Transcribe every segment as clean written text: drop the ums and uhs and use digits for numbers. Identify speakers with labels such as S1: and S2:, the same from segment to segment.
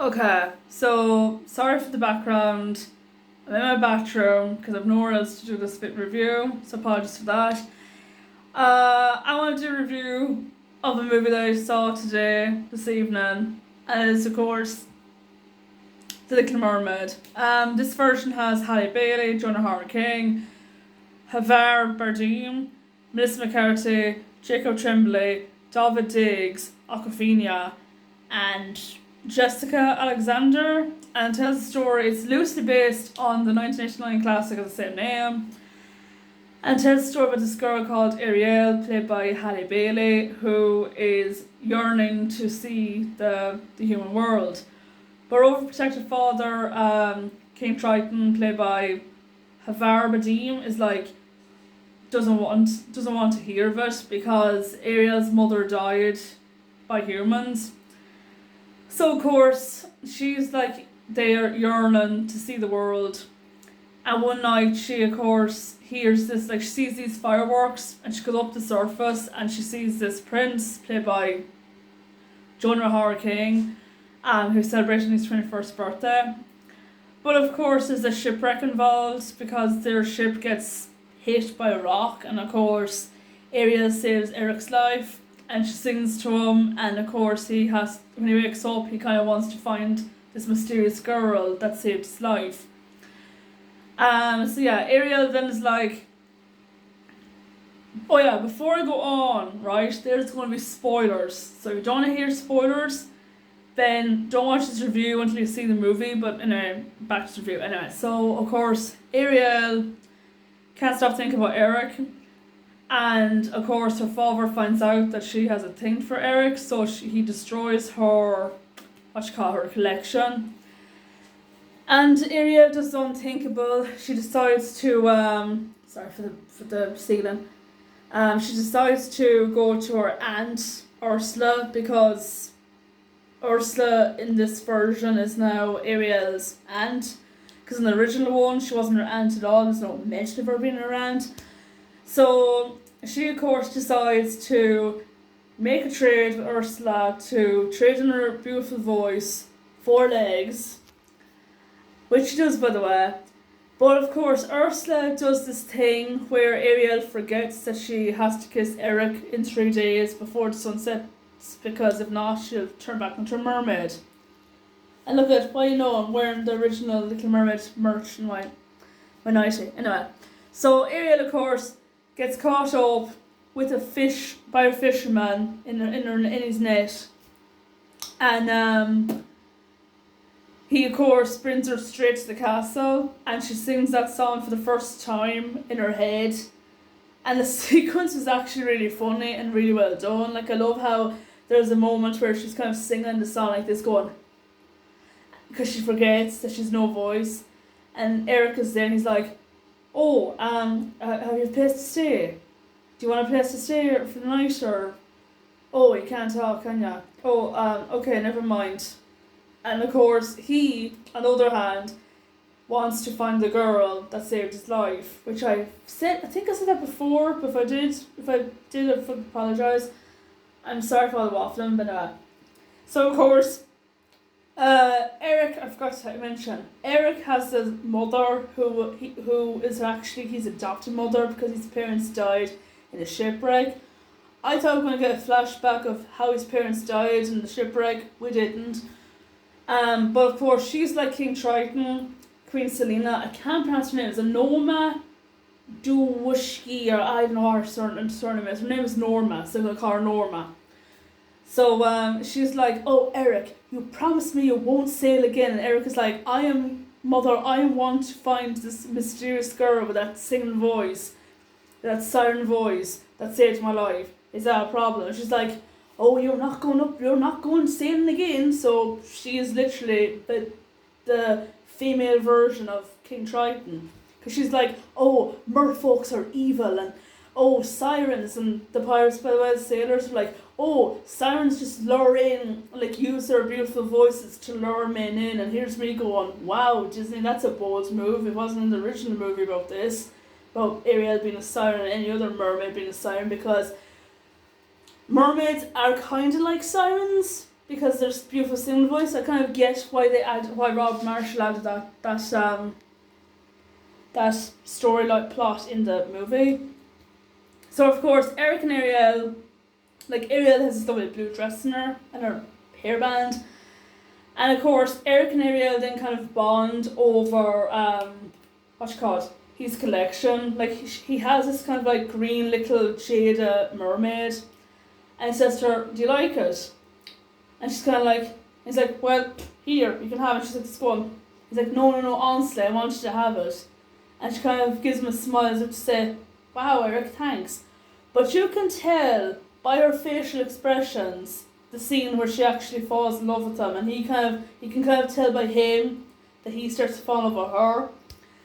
S1: Okay, so sorry for the background. I'm in my bathroom because I've nowhere else to do this fit review, so apologies for that. I want to do a review of a movie that I saw today, this evening, and it's of course The Little Mermaid. This version has Halle Bailey, Jonah King, Javier Bardem, Melissa McCarthy, Jacob Tremblay, David Diggs, Awkwafina, and Jessica Alexander, and tells the story. It's loosely based on the 1989 classic of the same name, and tells the story about this girl called Ariel, played by Halle Bailey, who is yearning to see the human world. But her overprotective father, King Triton, played by Javier Bardem, is like doesn't want to hear of it because Ariel's mother died by humans. So of course she's like there yearning to see the world, and one night she of course hears this, like she sees these fireworks, and she goes up the surface and she sees this prince played by Jonah King, who's celebrating his 21st birthday. But of course there's a shipwreck involved because their ship gets hit by a rock, and of course Ariel saves Eric's life and she sings to him, and of course when he wakes up he kind of wants to find this mysterious girl that saved his life. So yeah, Ariel then is like, oh yeah, before I go on, right, there's going to be spoilers, so if you don't want to hear spoilers, then don't watch this review until you see the movie. But anyway, back to the review. Anyway, so of course Ariel can't stop thinking about Eric, and of course her father finds out that she has a thing for Eric, so he destroys her, her collection. And Ariel does the unthinkable. She decides to sorry for the ceiling. She decides to go to her aunt Ursula, because Ursula in this version is now Ariel's aunt, because in the original one she wasn't her aunt at all. There's no mention of her being her aunt. So she of course decides to make a trade with Ursula to trade in her beautiful voice, 4 legs, which she does, by the way. But of course Ursula does this thing where Ariel forgets that she has to kiss Eric in 3 days before the sun sets, because if not she'll turn back into a mermaid. And look at, well, I'm wearing the original Little Mermaid merch in my nightie. Anyway, so Ariel of course gets caught up with a fish by a fisherman in his net, and he of course brings her straight to the castle, and she sings that song for the first time in her head. And the sequence was actually really funny and really well done. Like, I love how there's a moment where she's kind of singing the song like this, going, because she forgets that she's no voice, and Eric is there and he's like, oh, have you a place to stay? Do you want a place to stay for the night, or, oh, you can't talk, can ya? Oh, okay, never mind. And of course he, on the other hand, wants to find the girl that saved his life, which I think I said that before, but if I did, I apologise. I'm sorry for all the waffling, but so of course, Eric, I forgot to mention, Eric has a mother who is actually his adopted mother, because his parents died in a shipwreck. I thought we were going to get a flashback of how his parents died in the shipwreck. We didn't. But of course she's like King Triton, Queen Selena, I can't pronounce her name, it's a Norma Duwushki, or I don't know her surname is. Her name is Norma, so I'm going to call her Norma. So she's like, oh Eric, you promised me you won't sail again. And Eric is like, I want to find this mysterious girl with that singing voice, that siren voice that saved my life. Is that a problem? And she's like, oh, you're not going sailing again. So she is literally the female version of King Triton, because she's like, oh, merfolks are evil, and oh, sirens, and the pirates, by the way, the sailors are like, oh, sirens just lure in, like use their beautiful voices to lure men in. And here's me going, wow, Disney, that's a bold move. It wasn't in the original movie about Ariel being a siren and any other mermaid being a siren, because mermaids are kind of like sirens, because there's beautiful singing voice. I kind of get why Rob Marshall added that storyline plot in the movie. So of course Eric and Ariel, like Ariel has this lovely blue dress in her and her hairband, and of course Eric and Ariel then kind of bond over his collection. Like he has this kind of like green little Jada mermaid, and he says to her, "Do you like it?" And she's kind of like, he's like, "Well, here, you can have it." She's like, "It's gone." He's like, no, honestly, I want you to have it." And she kind of gives him a smile as if to say, "Wow, Eric, thanks." But you can tell by her facial expressions the scene where she actually falls in love with him, and he can kind of tell by him that he starts to fall in love with her.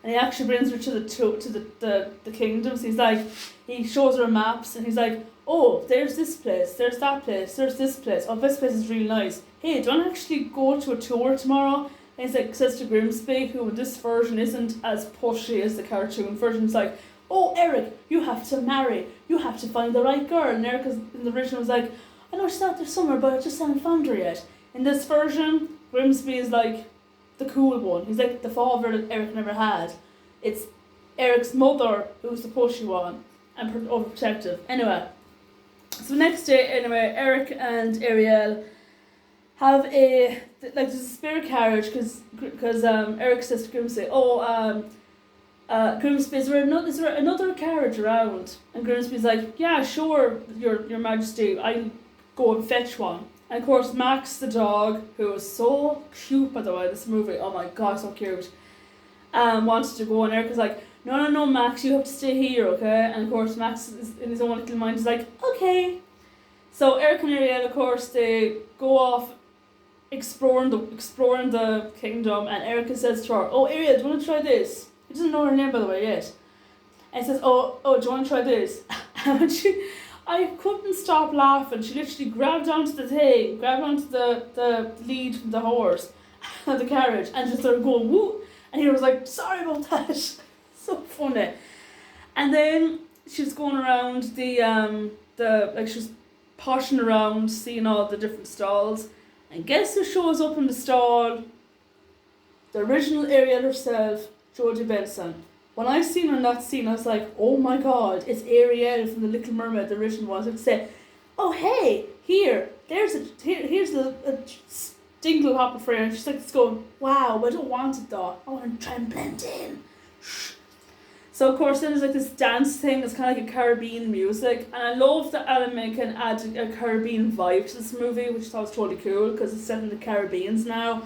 S1: And he actually brings her to the kingdoms. He's like, he shows her maps, and he's like, "Oh, there's this place, there's that place, there's this place. Oh, this place is really nice. Hey, do you want to actually go to a tour tomorrow?" And he's like, says to Grimsby, who in this version isn't as pushy as the cartoon version. It's like, "Oh, Eric, you have to marry. You have to find the right girl." And Eric in the original was like, "I know she's out there somewhere, but I just haven't found her yet." In this version, Grimsby is like the cool one. He's like the father that Eric never had. It's Eric's mother who's the pushy one and overprotective. Anyway, so next day, Eric and Ariel have there's a spare carriage because Eric says to Grimsby, Grimsby, is there another carriage around? And Grimsby's like, "Yeah, sure, your Majesty, I'll go and fetch one." And of course Max the dog, who is so cute by the way, this movie, oh my god, so cute, wanted to go, and Eric is like, no, Max, you have to stay here, okay? And of course Max is in his own little mind, is like, okay. So Eric and Ariel, of course, they go off exploring the kingdom, and Erica says to her, "Oh, Ariel, do you want to try this?" He doesn't know her name by the way yet. And he says, oh, do you want to try this? And I couldn't stop laughing. She literally grabbed onto the lead from the horse, the carriage, and just started going woo. And he was like, "Sorry about that." So funny. And then she was going around she was poshing around, seeing all the different stalls. And guess who shows up in the stall? The original Ariel herself, Jodie Benson. When I seen her in that scene, I was like, "Oh my god, it's Ariel from the Little Mermaid," the original one. I'd say, "Oh hey, here's a dingle hopper for you." And she's like, it's going, "Wow, I don't want it though. I want to try and blend in." So of course then there's like this dance thing that's kind of like a Caribbean music, and I love that Alan Menken added a Caribbean vibe to this movie, which I thought was totally cool because it's set in the Caribbeans now.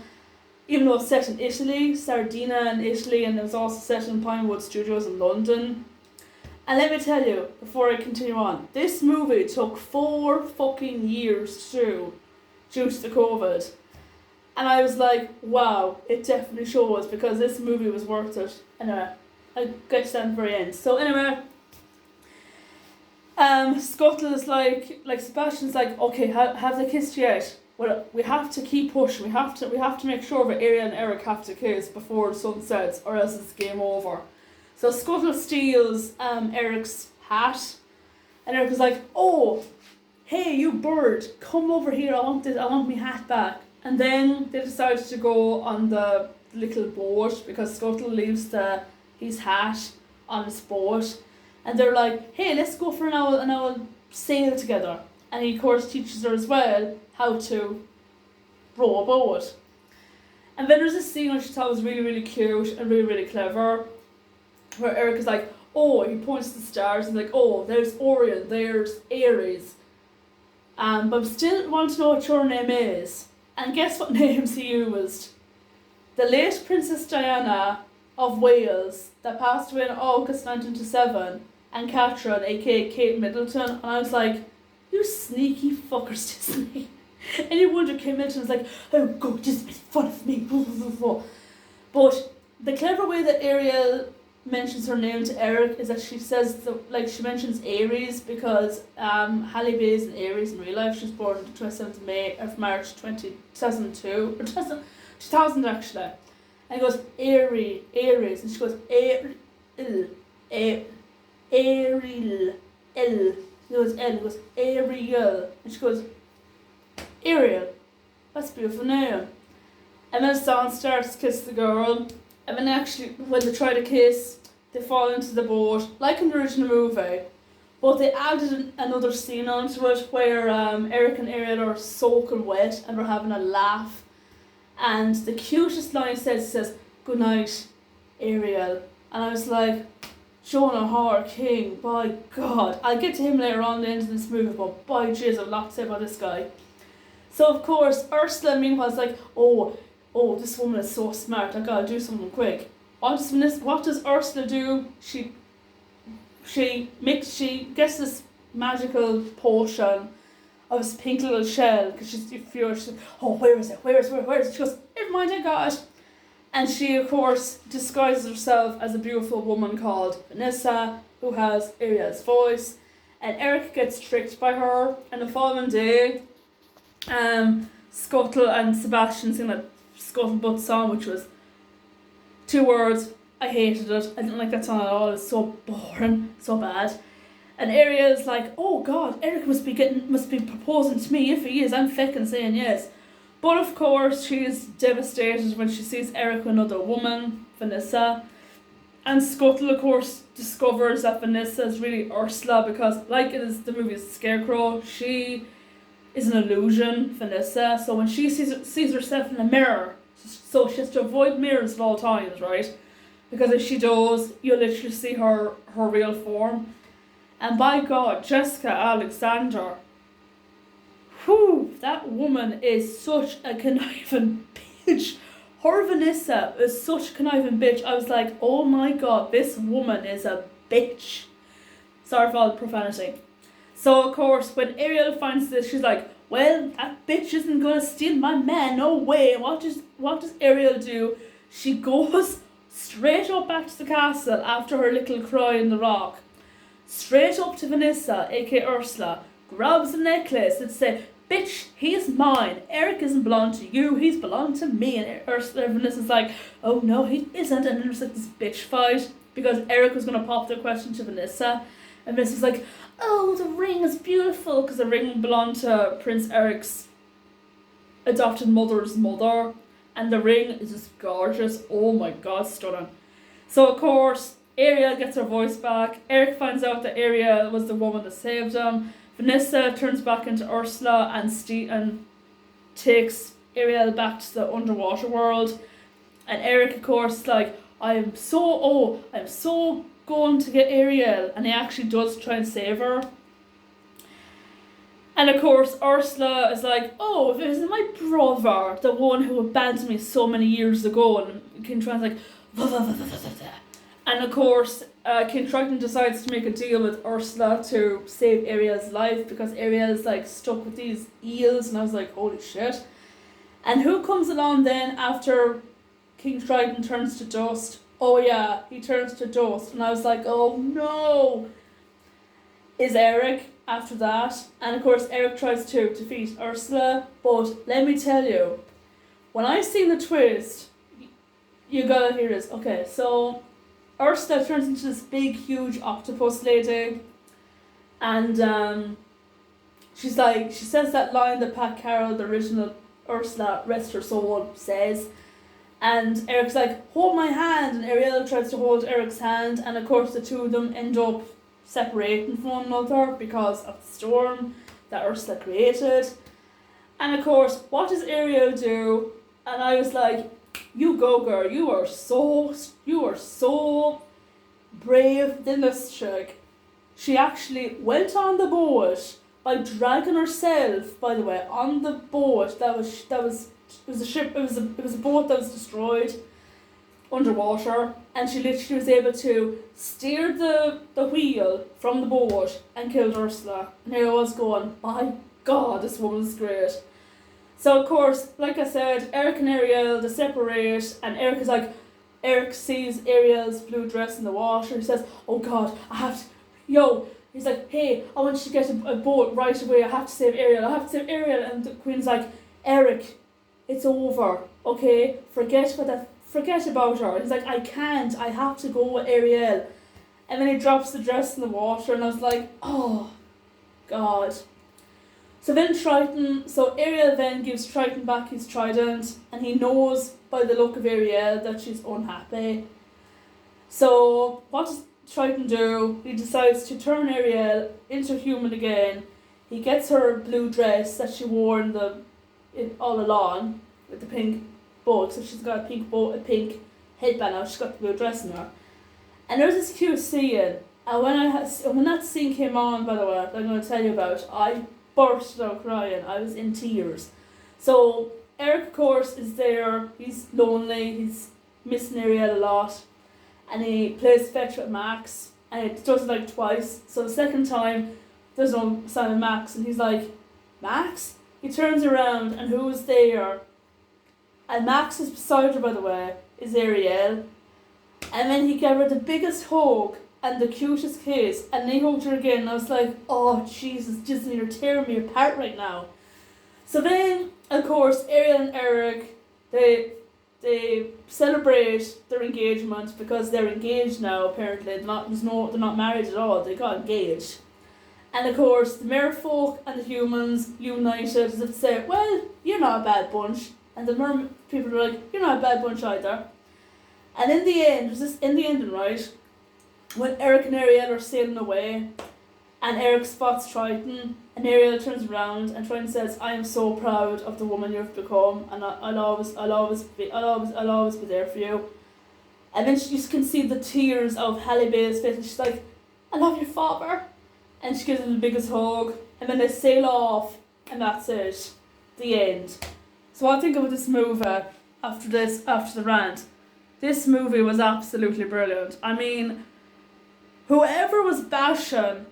S1: Even though it's set in Italy, Sardinia in Italy, and it was also set in Pinewood Studios in London. And let me tell you, before I continue on, this movie took 4 fucking years to do due to the COVID. And I was like, wow, it definitely shows, because this movie was worth it. Anyway, I'll get to that in the very end. So anyway, Scuttle is like Sebastian's like, "Okay, have they kissed yet? Well, we have to keep pushing. We have to make sure that Ariel and Eric have to kiss before the sun sets, or else it's game over." So Scuttle steals Eric's hat, and Eric is like, "Oh, hey, you bird, come over here. I want my hat back." And then they decide to go on the little boat because Scuttle leaves his hat on his boat, and they're like, "Hey, let's go for an hour sail together." And he of course teaches her as well how to row a boat. And then there's this scene which I thought was really, really cute and really, really clever, where Eric is like, he points to the stars and like, "Oh, there's Orion, there's Aries. But I still want to know what your name is." And guess what names he used? The late Princess Diana of Wales that passed away in August 1927, and Catherine, aka Kate Middleton. And I was like, "You sneaky fuckers, Disney." And you wonder, Kate Middleton was like, "Oh god, just make fun of me." But the clever way that Ariel mentions her name to Eric is that she says she mentions Aries because Halle Berry is an Aries in real life. She was born the 27th of March 2002 or 2000 actually. And he goes, Aries, and she goes, Ariel, He goes, Ariel, and she goes, Ariel. that's a beautiful name. And then Son starts to kiss the girl, and then actually, when they try to kiss, they fall into the boat, like in the original movie. But they added another scene onto it where Eric and Ariel are soaking wet and they're having a laugh. And the cutest line says, "Good night, Ariel." And I was like, Jonah Hart King, by God. I'll get to him later on the end of this movie, but by jeez, I've a lot to say about this guy. So of course, Ursula meanwhile is like, oh, this woman is so smart, I gotta do something quick. What does Ursula do? She gets this magical potion of this pink little shell, because she's furious. She's like, oh, where is it? She goes, never mind, I got it. And she, of course, disguises herself as a beautiful woman called Vanessa, who has Ariel's voice. And Eric gets tricked by her. And the following day, Scuttle and Sebastian sing that Scuttlebutt song, which was 2 words. I hated it. I didn't like that song at all. It's so boring, so bad. And Ariel's like, oh God, Eric must be proposing to me. If he is, I'm feckin' saying yes. But of course, she's devastated when she sees Eric with another woman, Vanessa. And Scuttle, of course, discovers that Vanessa is really Ursula because, like it is the movie Scarecrow, she is an illusion, Vanessa. So when she sees herself in a mirror, so she has to avoid mirrors at all times, right? Because if she does, you'll literally see her real form. And by God, Jessica Alexander, whew, that woman is such a conniving bitch. Her Vanessa is such a conniving bitch. I was like, oh my God, this woman is a bitch. Sorry for all the profanity. So of course, when Ariel finds this, she's like, well, that bitch isn't gonna steal my man, no way. What does Ariel do? She goes straight up back to the castle after her little cry in the rock. Straight up to Vanessa, aka Ursula, grabs the necklace and says, bitch, he's mine. Eric isn't belong to you, he's belong to me. And Vanessa's like, oh no, he isn't. And there's like this bitch fight because Eric was going to pop the question to Vanessa. And Vanessa's like, oh, the ring is beautiful, because the ring belonged to Prince Eric's adopted mother's mother. And the ring is just gorgeous. Oh my God, stunning. So of course, Ariel gets her voice back. Eric finds out that Ariel was the woman that saved him. Vanessa turns back into Ursula and takes Ariel back to the underwater world. And Eric, of course, is like, I'm so going to get Ariel. And he actually does try and save her. And of course, Ursula is like, oh, if it was my brother, the one who abandoned me so many years ago. And King Triton's like, and of course, King Triton decides to make a deal with Ursula to save Ariel's life because Ariel's like stuck with these eels, and I was like, holy shit. And who comes along then after King Triton turns to dust? Oh yeah, he turns to dust, and I was like, oh no. Is Eric after that. And of course, Eric tries to defeat Ursula, but let me tell you, when I seen the twist, you gotta hear this. Okay, so Ursula turns into this big, huge octopus lady, and she says that line that Pat Carroll, the original Ursula, rest her soul, says, and Eric's like, hold my hand, and Ariel tries to hold Eric's hand, and of course the two of them end up separating from one another because of the storm that Ursula created. And of course, what does Ariel do? And I was like, you go girl, you are so brave than this chick. She actually went on the boat by dragging herself, by the way, on the boat it was a ship, it was a boat that was destroyed underwater, and she literally was able to steer the wheel from the boat and killed Ursula. And here I was going, my God, this woman's great. So of course, like I said, Eric and Ariel, they separate, and Eric sees Ariel's blue dress in the water. He says, oh God, he's like, hey, I want you to get a boat right away. I have to save Ariel. And the Queen's like, Eric, it's over, okay? Forget about her. He's like, I can't. I have to go with Ariel. And then he drops the dress in the water, and I was like, oh, God. So Ariel then gives Triton back his trident, and he knows by the look of Ariel that she's unhappy. So what does Triton do? He decides to turn Ariel into human again. He gets her blue dress that she wore all along with the pink bow. So she's got a pink bow, a pink headband now. She's got the blue dress in her. And there's this cute scene. And when that scene came on, by the way, that I'm going to tell you about, I burst out crying. I was in tears. So Eric, of course, is there. He's lonely. He's missing Ariel a lot. And he plays fetch with Max. And it does it like twice. So the second time, there's no sign of Max. And he's like, Max? He turns around and who's there? And Max is beside her, by the way, is Ariel. And then he gave her the biggest hug and the cutest kiss. And they hugged her again. And I was like, oh, Jesus, Disney, you're tearing me apart right now. So then, of course, Ariel and Eric, they celebrate their engagement because they're engaged now, apparently. They're not married at all. They got engaged. And of course, the merfolk and the humans united as if to say, well, you're not a bad bunch. And the mermaid people are like, you're not a bad bunch either. And in the ending, right, when Eric and Ariel are sailing away, and Eric spots Triton, and Ariel turns around, and Triton says, I am so proud of the woman you've become, and I'll always be there for you. And then you can see the tears of Halle Berry's face, and she's like, I love you, father. And she gives him the biggest hug, and then they sail off, and that's it. The end. So what I think about this movie after the rant, this movie was absolutely brilliant. I mean, whoever was bashing,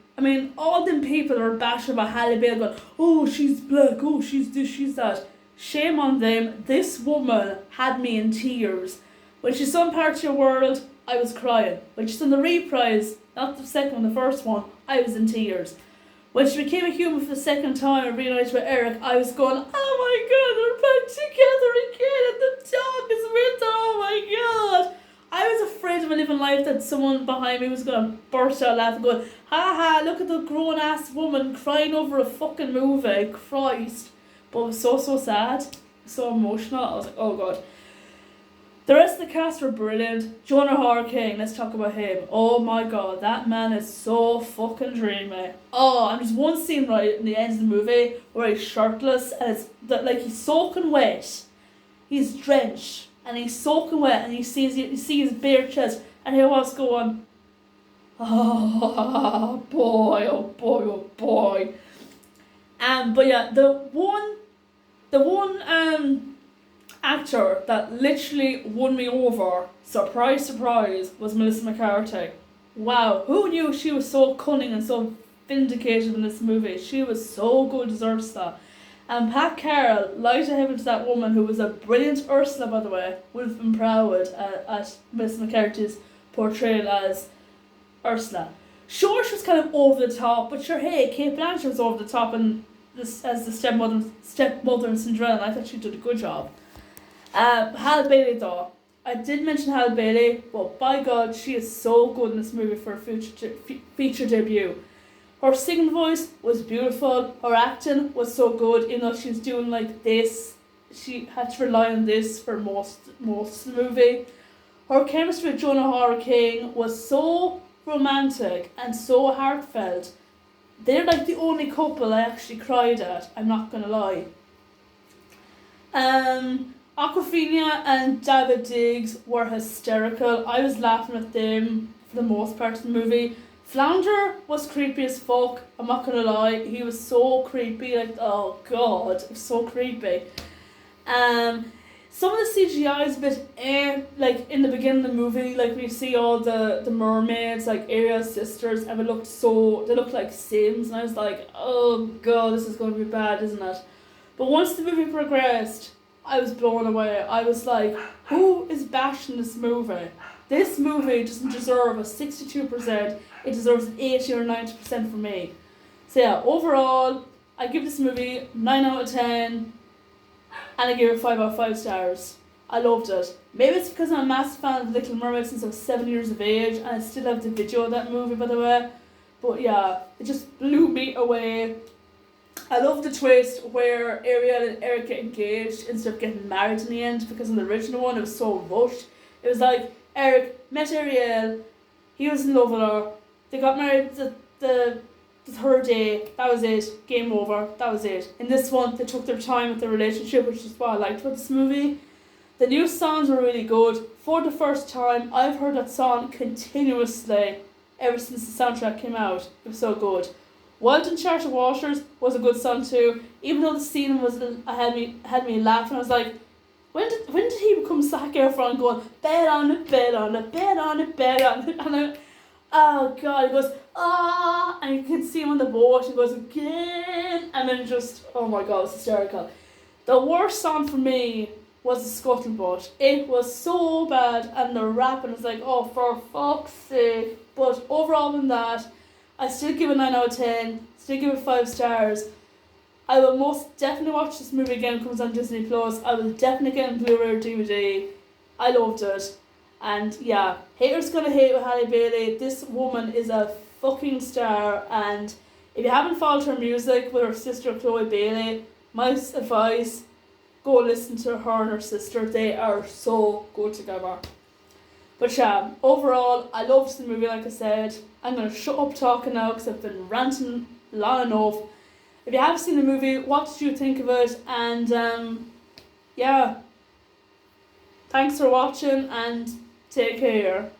S1: all them people were bashing about Halle Berry going, oh, she's black, oh, she's this, she's that. Shame on them. This woman had me in tears. When she's done Part of Your World, I was crying. When she's done the reprise, not the second one, the first one, I was in tears. When she became a human for the second time and realised with Eric, I was going, oh my god, they're back together again and the dog is with her, oh my god. I was afraid of my living life that someone behind me was going to burst out laughing going, ha ha, look at the grown ass woman crying over a fucking movie, Christ. But it was so sad, so emotional. I was like, oh god. The rest of the cast were brilliant. Jonah Harking, let's talk about him. Oh my god, that man is so fucking dreamy. Oh, and there's one scene right in the end of the movie where he's shirtless and it's like he's soaking wet. He's drenched and he's soaking wet and you see his bare chest and he was going, oh boy, oh boy, oh boy. But yeah, the one actor that literally won me over, surprise, was Melissa McCarthy. Wow, who knew she was so cunning and so vindicated in this movie? She was so good as Ursula. And Pat Carroll, light of heaven to that woman who was a brilliant Ursula, by the way, would have been proud at Melissa McCarthy's portrayal as Ursula. Sure, she was kind of over the top, but sure, hey, Kate Blanchett was over the top and as the stepmother in Cinderella, and I thought she did a good job. Halle Bailey though. I did mention Halle Bailey, but by God, she is so good in this movie for a feature debut. Her singing voice was beautiful. Her acting was so good. You know, she was doing like this. She had to rely on this for most of the movie. Her chemistry with Jonah Harking was so romantic and so heartfelt. They're like the only couple I actually cried at. I'm not gonna lie. Awkwafina and David Diggs were hysterical. I was laughing at them for the most part of the movie. Flounder was creepy as fuck. I'm not gonna lie. He was so creepy. Like, oh god, it was so creepy. Some of the CGI is a bit like in the beginning of the movie, like we see all the mermaids, like Ariel's sisters, and they looked like Sims, and I was like, oh god, this is going to be bad, isn't it? But once the movie progressed, I was blown away. I was like, who is bashing this movie? This movie doesn't deserve a 62%, it deserves an 80 or 90% for me. So yeah, overall, I give this movie 9 out of 10. And I gave it 5 out of 5 stars. I loved it. Maybe it's because I'm a massive fan of Little Mermaid since I was 7 years of age, and I still have the video of that movie, by the way. But yeah, it just blew me away. I love the twist where Ariel and Eric get engaged instead of getting married in the end, because in the original one it was so rushed. It was like Eric met Ariel, he was in love with her, they got married the third day, that was it, game over, that was it. In this one, they took their time with the relationship, which is what I liked about this movie. The new songs were really good. For the first time, I've heard that song continuously ever since the soundtrack came out. It was so good. Wild and Charter Waters was a good song too. Even though the scene was had me laughing, I was like, when did he become Zac Efron going, bet on it, bet on it, bet on it, bet on it, and I, oh god, he goes, ah, and you can see him on the boat, he goes again, and then just, oh my god, it's hysterical. The worst song for me was the Scuttlebutt. It was so bad, and the rap, and it's like, oh, for fuck's sake. But overall than that, I still give it 9 out of 10, still give it 5 stars. I will most definitely watch this movie again when it comes on Disney Plus. I will definitely get it on Blu-ray or DVD. I loved it. And yeah, haters gonna hate with Halle Bailey. This woman is a fucking star, and if you haven't followed her music with her sister Chloe Bailey, my advice, go listen to her and her sister. They are so good together. But yeah, overall, I loved the movie, like I said. I'm going to shut up talking now because I've been ranting long enough. If you have seen the movie, what did you think of it? And yeah, thanks for watching and take care.